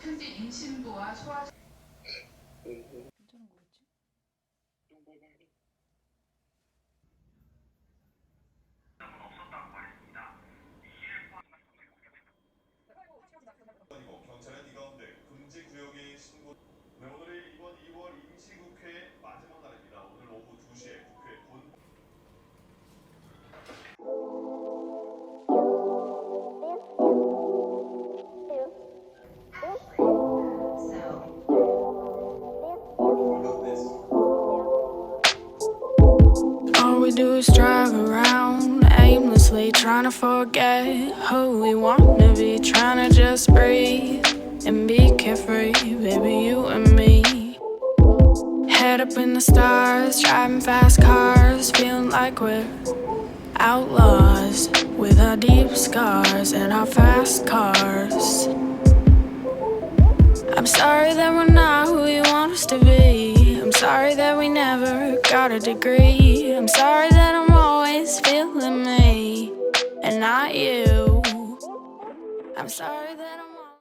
현재 임신부와 소아 괜찮은 거겠지? 경찰은 이 가운데 금지 구역의 신고. 네, 오늘이 이번 2월 임시국회 마지막 날입니다. 오늘 오후 2시에 국회 본. All we do is drive around aimlessly, trying to forget who we wanna be, trying to just breathe and be carefree, baby, you and me. Head up in the stars, driving fast cars, feeling like we're outlaws with our deep scars and our fast cars. I'm sorry that we're not who you want us to be. I'm sorry that we never got a degree. I'm sorry that I'm always feeling me and not you. I'm sorry that I'm